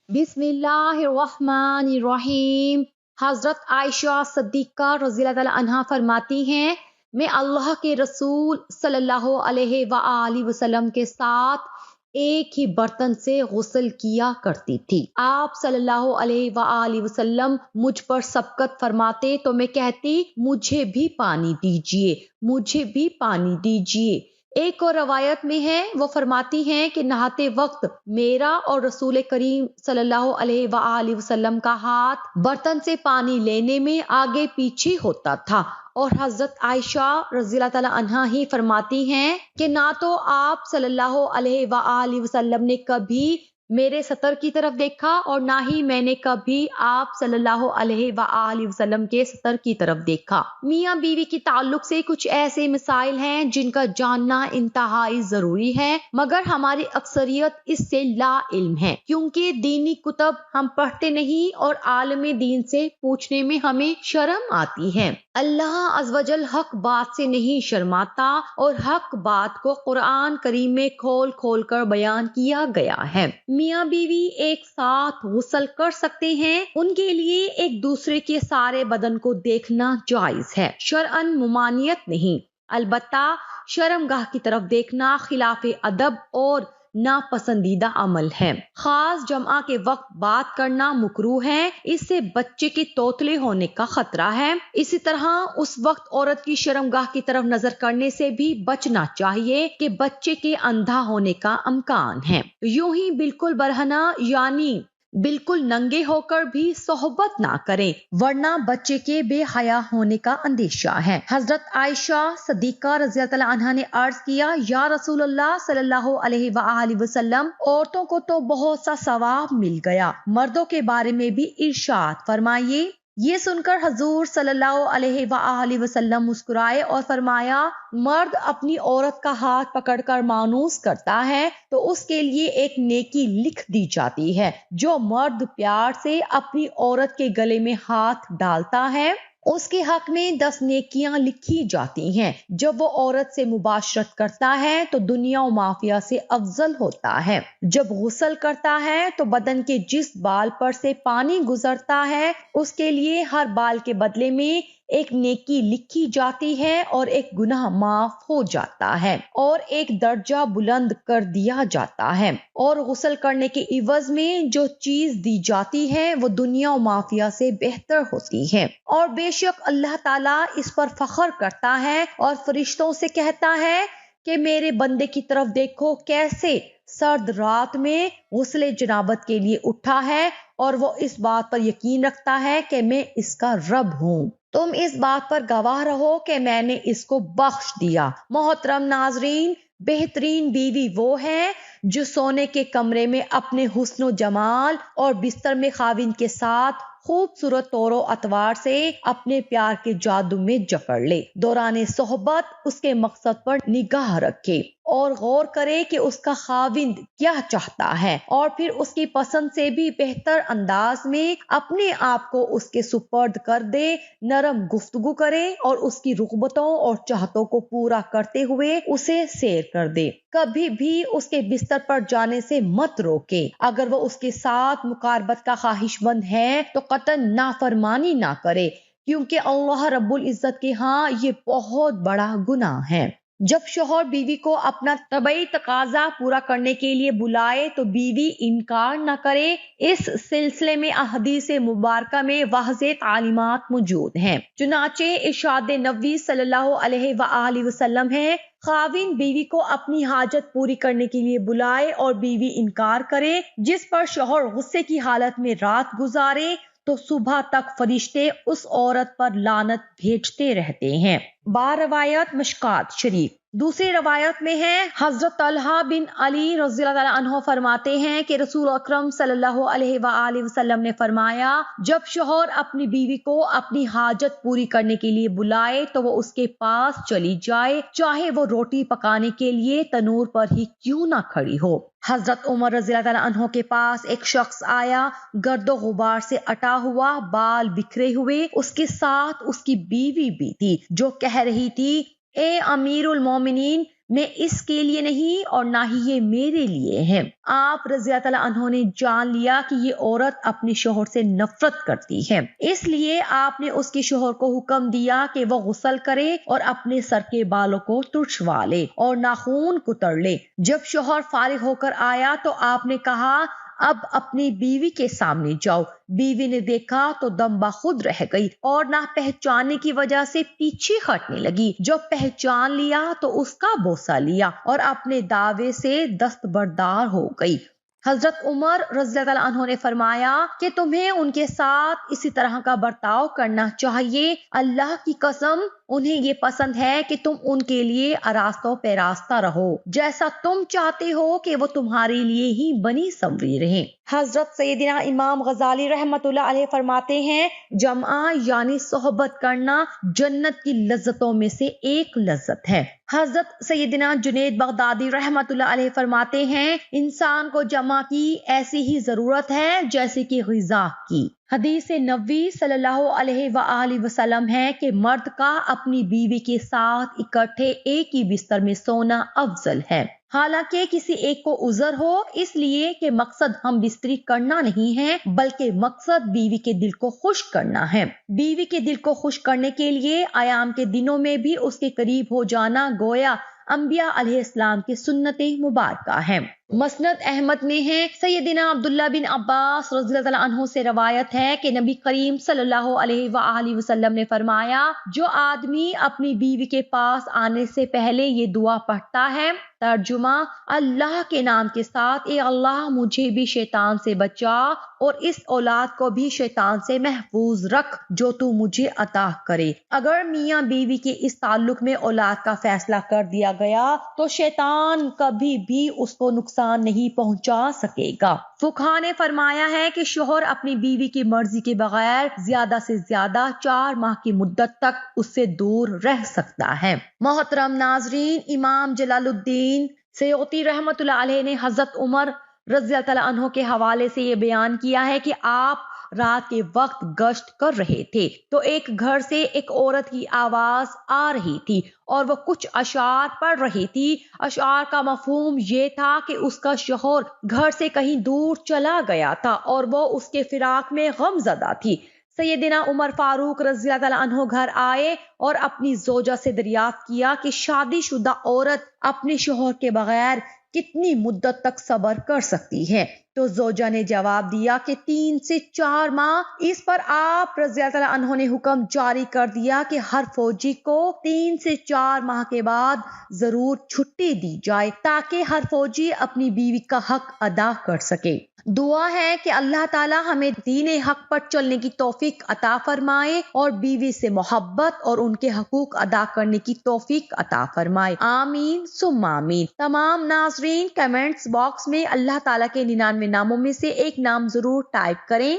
بسم اللہ الرحمن الرحیم۔ حضرت عائشہ صدیقہ رضی اللہ تعالی عنہا فرماتی ہیں، میں اللہ کے رسول صلی اللہ علیہ وآلہ وسلم کے ساتھ ایک ہی برتن سے غسل کیا کرتی تھی۔ آپ صلی اللہ علیہ وآلہ وسلم مجھ پر سبقت فرماتے تو میں کہتی مجھے بھی پانی دیجیے، مجھے بھی پانی دیجیے۔ ایک اور روایت میں ہے، وہ فرماتی ہیں کہ نہاتے وقت میرا اور رسول کریم صلی اللہ علیہ وآلہ وسلم کا ہاتھ برتن سے پانی لینے میں آگے پیچھے ہوتا تھا، اور حضرت عائشہ رضی اللہ تعالی عنہا ہی فرماتی ہیں کہ نہ تو آپ صلی اللہ علیہ وآلہ وسلم نے کبھی میرے سطر کی طرف دیکھا اور نہ ہی میں نے کبھی آپ صلی اللہ علیہ وآلہ وسلم کے سطر کی طرف دیکھا۔ میاں بیوی کے تعلق سے کچھ ایسے مسائل ہیں جن کا جاننا انتہائی ضروری ہے، مگر ہماری اکثریت اس سے لا علم ہے، کیونکہ دینی کتب ہم پڑھتے نہیں اور عالم دین سے پوچھنے میں ہمیں شرم آتی ہے۔ اللہ عز و جل حق بات سے نہیں شرماتا، اور حق بات کو قرآن کریم میں کھول کھول کر بیان کیا گیا ہے۔ میاں بیوی ایک ساتھ غسل کر سکتے ہیں، ان کے لیے ایک دوسرے کے سارے بدن کو دیکھنا جائز ہے، شرعاً ممانعت نہیں، البتہ شرمگاہ کی طرف دیکھنا خلاف ادب اور ناپسندیدہ عمل ہے۔ خاص جمعہ کے وقت بات کرنا مکروہ ہے، اس سے بچے کے توتلے ہونے کا خطرہ ہے۔ اسی طرح اس وقت عورت کی شرمگاہ کی طرف نظر کرنے سے بھی بچنا چاہیے کہ بچے کے اندھا ہونے کا امکان ہے۔ یوں ہی بالکل برہنہ یعنی بالکل ننگے ہو کر بھی صحبت نہ کریں، ورنہ بچے کے بے حیا ہونے کا اندیشہ ہے۔ حضرت عائشہ صدیقہ رضی اللہ تعالی عنہا نے عرض کیا، یا رسول اللہ صلی اللہ علیہ وآلہ وسلم، عورتوں کو تو بہت سا ثواب مل گیا، مردوں کے بارے میں بھی ارشاد فرمائیے۔ یہ سن کر حضور صلی اللہ علیہ وآلہ وسلم مسکرائے اور فرمایا، مرد اپنی عورت کا ہاتھ پکڑ کر مانوس کرتا ہے تو اس کے لیے ایک نیکی لکھ دی جاتی ہے۔ جو مرد پیار سے اپنی عورت کے گلے میں ہاتھ ڈالتا ہے اس کے حق میں 10 نیکیاں لکھی جاتی ہیں۔ جب وہ عورت سے مباشرت کرتا ہے تو دنیا و مافیہ سے افضل ہوتا ہے۔ جب غسل کرتا ہے تو بدن کے جس بال پر سے پانی گزرتا ہے اس کے لیے ہر بال کے بدلے میں ایک نیکی لکھی جاتی ہے اور ایک گناہ معاف ہو جاتا ہے اور ایک درجہ بلند کر دیا جاتا ہے، اور غسل کرنے کے عوض میں جو چیز دی جاتی ہے وہ دنیا و مافیہ سے بہتر ہوتی ہے۔ اور بے شک اللہ تعالیٰ اس پر فخر کرتا ہے اور فرشتوں سے کہتا ہے کہ میرے بندے کی طرف دیکھو کیسے سرد رات میں غسل جنابت کے لیے اٹھا ہے، اور وہ اس بات پر یقین رکھتا ہے کہ میں اس کا رب ہوں۔ تم اس بات پر گواہ رہو کہ میں نے اس کو بخش دیا۔ محترم ناظرین، بہترین بیوی وہ ہے جو سونے کے کمرے میں اپنے حسن و جمال اور بستر میں خاوند کے ساتھ خوبصورت طور و اطوار سے اپنے پیار کے جادو میں جکڑ لے، دوران صحبت اس کے مقصد پر نگاہ رکھے اور غور کرے کہ اس کا خاوند کیا چاہتا ہے، اور پھر اس کی پسند سے بھی بہتر انداز میں اپنے آپ کو اس کے سپرد کر دے، نرم گفتگو کرے اور اس کی رغبتوں اور چاہتوں کو پورا کرتے ہوئے اسے سیر کر دے۔ کبھی بھی اس کے بستر پر جانے سے مت روکے۔ اگر وہ اس کے ساتھ مقاربت کا خواہش مند ہے تو قطعاً نافرمانی نہ کرے، کیونکہ اللہ رب العزت کے ہاں یہ بہت بڑا گناہ ہے۔ جب شوہر بیوی کو اپنا طبعی تقاضا پورا کرنے کے لیے بلائے تو بیوی انکار نہ کرے۔ اس سلسلے میں احادیث مبارکہ میں واضح تعلیمات موجود ہیں۔ چنانچہ ارشاد نبوی صلی اللہ علیہ وآلہ وسلم ہے، خاوند بیوی کو اپنی حاجت پوری کرنے کے لیے بلائے اور بیوی انکار کرے، جس پر شوہر غصے کی حالت میں رات گزارے تو صبح تک فرشتے اس عورت پر لعنت بھیجتے رہتے ہیں۔ روایت مشکات شریف۔ دوسری روایت میں ہے، حضرت طلحہ بن علی رضی اللہ عنہ فرماتے ہیں کہ رسول اکرم صلی اللہ علیہ وآلہ وسلم نے فرمایا، جب شوہر اپنی بیوی کو اپنی حاجت پوری کرنے کے لیے بلائے تو وہ اس کے پاس چلی جائے، چاہے وہ روٹی پکانے کے لیے تنور پر ہی کیوں نہ کھڑی ہو۔ حضرت عمر رضی اللہ عنہ کے پاس ایک شخص آیا، گرد و غبار سے اٹا ہوا، بال بکھرے ہوئے، اس کے ساتھ اس کی بیوی بھی تھی، جو کہہ رہی تھی، اے امیر المومنین، میں اس کے لیے نہیں اور نہ ہی یہ میرے لیے ہیں۔ آپ رضی اللہ تعالیٰ عنہ نے جان لیا کہ یہ عورت اپنے شوہر سے نفرت کرتی ہے، اس لیے آپ نے اس کے شوہر کو حکم دیا کہ وہ غسل کرے اور اپنے سر کے بالوں کو ترچھوا لے اور ناخون کتر لے۔ جب شوہر فارغ ہو کر آیا تو آپ نے کہا اب اپنی بیوی کے سامنے جاؤ۔ بیوی نے دیکھا تو دم بخود رہ گئی اور نہ پہچاننے کی وجہ سے پیچھے ہٹنے لگی۔ جب پہچان لیا تو اس کا بوسہ لیا اور اپنے دعوے سے دستبردار ہو گئی۔ حضرت عمر رضی اللہ عنہ نے فرمایا کہ تمہیں ان کے ساتھ اسی طرح کا برتاؤ کرنا چاہیے۔ اللہ کی قسم انہیں یہ پسند ہے کہ تم ان کے لیے آراستہ و پیراستہ رہو، جیسا تم چاہتے ہو کہ وہ تمہارے لیے ہی بنی سنوری رہیں۔ حضرت سیدنا امام غزالی رحمۃ اللہ علیہ فرماتے ہیں جمع یعنی صحبت کرنا جنت کی لذتوں میں سے ایک لذت ہے۔ حضرت سیدنا جنید بغدادی رحمۃ اللہ علیہ فرماتے ہیں انسان کو جمع کی ایسی ہی ضرورت ہے جیسے کہ غذا کی۔ حدیث نبوی صلی اللہ علیہ وآلہ وسلم ہے کہ مرد کا اپنی بیوی کے ساتھ اکٹھے ایک ہی بستر میں سونا افضل ہے، حالانکہ کسی ایک کو عذر ہو، اس لیے کہ مقصد ہم بستری کرنا نہیں ہے بلکہ مقصد بیوی کے دل کو خوش کرنا ہے۔ بیوی کے دل کو خوش کرنے کے لیے ایام کے دنوں میں بھی اس کے قریب ہو جانا گویا انبیاء علیہ السلام کی سنت مبارکہ ہے۔ مسند احمد میں ہے، سیدنا عبداللہ بن عباس رضی اللہ عنہ سے روایت ہے کہ نبی کریم صلی اللہ علیہ وآلہ وسلم نے فرمایا جو آدمی اپنی بیوی کے پاس آنے سے پہلے یہ دعا پڑھتا ہے، ترجمہ اللہ کے نام کے ساتھ، اے اللہ مجھے بھی شیطان سے بچا اور اس اولاد کو بھی شیطان سے محفوظ رکھ جو تو مجھے عطا کرے۔ اگر میاں بیوی کے اس تعلق میں اولاد کا فیصلہ کر دیا گیا تو شیطان کبھی بھی اس کو نقصان نہیں پہنچا سکے گا۔ فقہا نے فرمایا ہے کہ شوہر اپنی بیوی کی مرضی کے بغیر زیادہ سے زیادہ 4 ماہ کی مدت تک اس سے دور رہ سکتا ہے۔ محترم ناظرین، امام جلال الدین سیوطی رحمۃ اللہ علیہ نے حضرت عمر رضی اللہ تعالیٰ عنہ کے حوالے سے یہ بیان کیا ہے کہ آپ رات کے وقت گشت کر رہے تھے تو ایک گھر سے ایک عورت کی آواز آ رہی تھی اور وہ کچھ اشعار پڑھ رہی تھی۔ اشعار کا مفہوم یہ تھا کہ اس کا شوہر گھر سے کہیں دور چلا گیا تھا اور وہ اس کے فراق میں غم زدہ تھی۔ سیدنا عمر فاروق رضی اللہ عنہ گھر آئے اور اپنی زوجہ سے دریافت کیا کہ شادی شدہ عورت اپنے شوہر کے بغیر کتنی مدت تک صبر کر سکتی ہے؟ تو زوجہ نے جواب دیا کہ 3 سے 4 ماہ۔ اس پر آپ رضی اللہ عنہ نے حکم جاری کر دیا کہ ہر فوجی کو 3 سے 4 ماہ کے بعد ضرور چھٹی دی جائے تاکہ ہر فوجی اپنی بیوی کا حق ادا کر سکے۔ دعا ہے کہ اللہ تعالی ہمیں دین حق پر چلنے کی توفیق عطا فرمائے اور بیوی سے محبت اور ان کے حقوق ادا کرنے کی توفیق عطا فرمائے، آمین ثم آمین۔ تمام ناظرین کمنٹس باکس میں اللہ تعالیٰ کے 99 ناموں میں سے ایک نام ضرور ٹائپ کریں۔